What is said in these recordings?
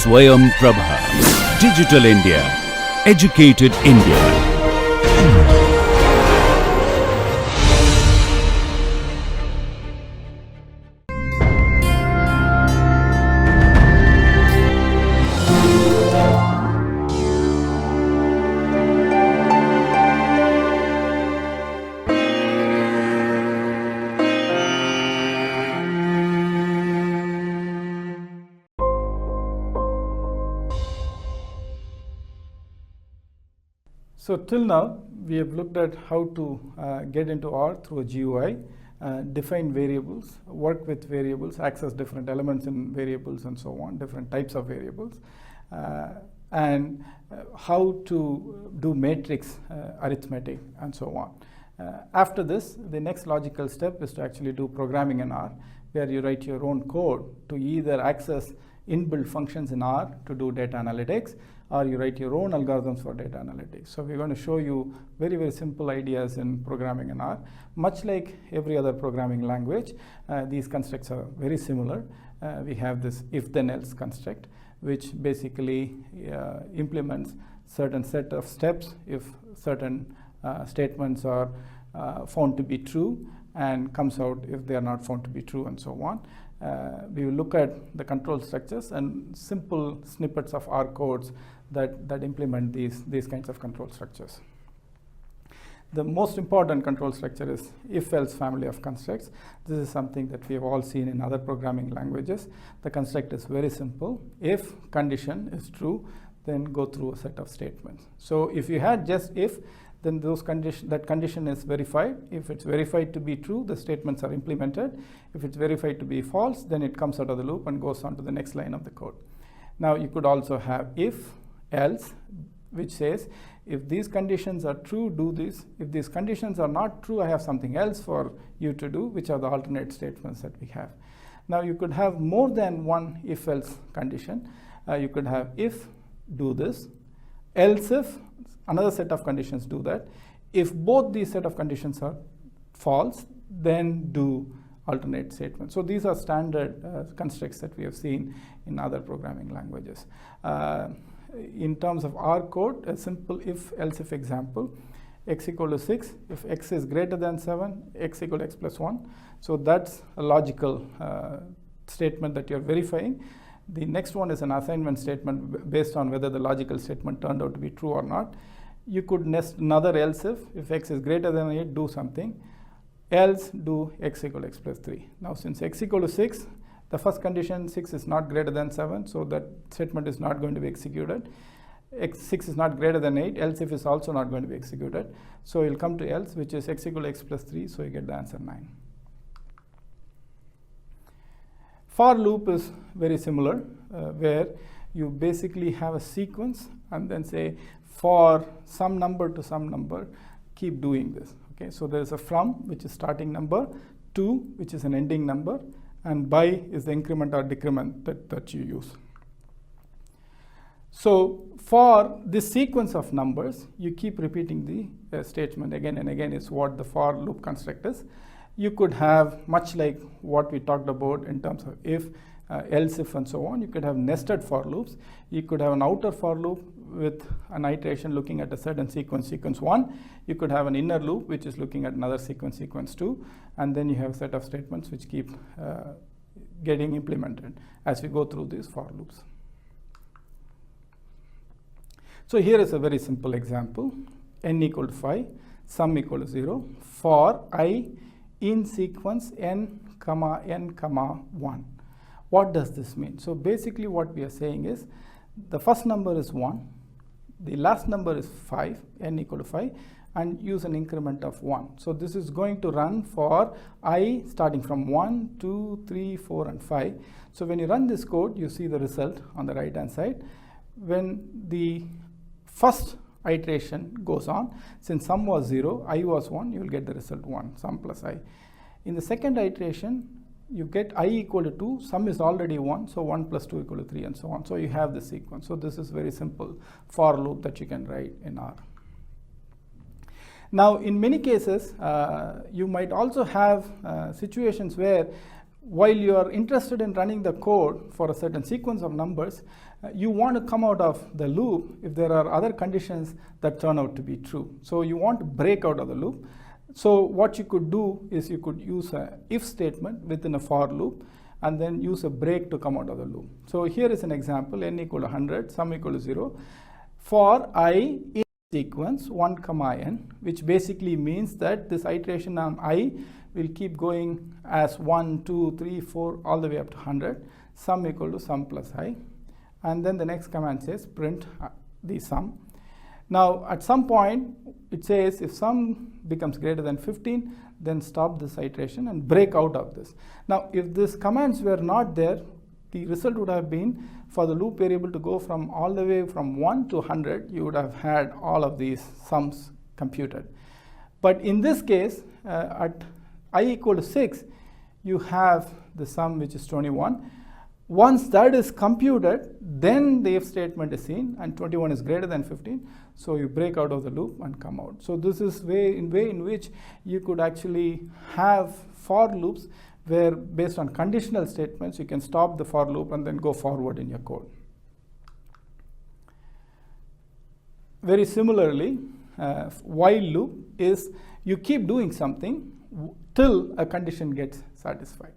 Swayam Prabha. Digital India. Educated India. So till now, we have looked at how to get into R through a GUI, define variables, work with variables, access different elements in variables and so on, different types of variables, and how to do matrix arithmetic and so on. After this, the next logical step is to actually do programming in R, where you write your own code to either access inbuilt functions in R to do data analytics, or you write your own algorithms for data analytics. So we're going to show you very, very simple ideas in programming in R. Much like every other programming language, these constructs are very similar. We have this if-then-else construct, which basically implements certain set of steps if certain statements are found to be true, and comes out if they are not found to be true, and so on. We will look at the control structures and simple snippets of R codes that implement these kinds of control structures. The most important control structure is if-else family of constructs. This is something that we have all seen in other programming languages. The construct is very simple. If condition is true, then go through a set of statements. So if you had just if, then that condition is verified. If it's verified to be true, the statements are implemented. If it's verified to be false, then it comes out of the loop and goes on to the next line of the code. Now you could also have if, else, which says if these conditions are true, do this. If these conditions are not true, I have something else for you to do, which are the alternate statements that we have. Now you could have more than one if-else condition. You could have if, do this, else if, another set of conditions, do that. If both these set of conditions are false, then do alternate statements. So these are standard constructs that we have seen in other programming languages. In terms of R code, a simple if, else if example, x equal to 6, if x is greater than 7, x equal to x plus 1. So that's a logical statement that you're verifying. The next one is an assignment statement based on whether the logical statement turned out to be true or not. You could nest another else if x is greater than 8, do something, else do x equal to x plus 3. Now since x equal to 6, the first condition 6 is not greater than 7, so that statement is not going to be executed. 6 is not greater than 8, else if is also not going to be executed. So you'll come to else, which is x equal to x plus 3, so you get the answer 9. For loop is very similar, where you basically have a sequence and then say for some number to some number, keep doing this. Okay, so there is a from, which is starting number, to, which is an ending number, and by is the increment or decrement that you use. So for this sequence of numbers, you keep repeating the statement again and again is what the for loop construct is. You could have, much like what we talked about in terms of if, else if, and so on, you could have nested for loops. You could have an outer for loop with an iteration looking at a certain sequence 1. You could have an inner loop which is looking at another sequence 2, and then you have a set of statements which keep getting implemented as we go through these for loops. So here is a very simple example. N equal to 5, sum equal to 0, for I in sequence n, n, 1. What does this mean? So basically what we are saying is the first number is 1, the last number is 5, n equal to 5, and use an increment of 1. So this is going to run for I starting from 1, 2, 3, 4, and 5. So when you run this code, you see the result on the right hand side. When the first iteration goes on, since sum was 0, I was 1, you will get the result 1, sum plus I. In the second iteration, you get I equal to 2, sum is already 1, so 1 plus 2 equal to 3, and so on. So you have the sequence. So this is very simple for loop that you can write in R. Now in many cases, you might also have situations where while you are interested in running the code for a certain sequence of numbers, you want to come out of the loop if there are other conditions that turn out to be true. So you want to break out of the loop. So what you could do is you could use a if statement within a for loop and then use a break to come out of the loop. So here is an example, n equal to 100, sum equal to 0. For I in sequence 1 comma n, which basically means that this iteration on I will keep going as 1, 2, 3, 4 all the way up to 100, sum equal to sum plus I. And then the next command says print the sum. Now at some point it says if sum becomes greater than 15, then stop this iteration and break out of this. Now if these commands were not there, the result would have been for the loop variable to go from all the way from 1 to 100, you would have had all of these sums computed. But in this case, at I equal to 6, you have the sum which is 21. Once that is computed, then the if statement is seen and 21 is greater than 15. So you break out of the loop and come out. So this is way in which you could actually have for loops where based on conditional statements, you can stop the for loop and then go forward in your code. Very similarly, while loop is you keep doing something till a condition gets satisfied.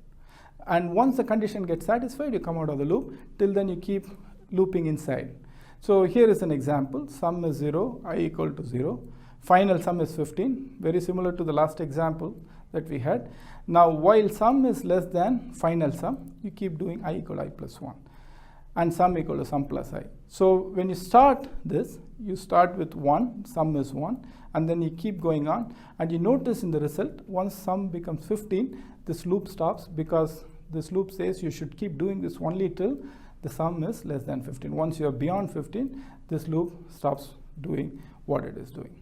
And once the condition gets satisfied, you come out of the loop. Till then, you keep looping inside. So here is an example. Sum is 0, I equal to 0. Final sum is 15, very similar to the last example that we had. Now, while sum is less than final sum, you keep doing I equal to I plus 1. And sum equal to sum plus I. So when you start this, you start with 1, sum is 1, and then you keep going on. And you notice in the result, once sum becomes 15, this loop stops because this loop says you should keep doing this only till the sum is less than 15. Once you are beyond 15, this loop stops doing what it is doing.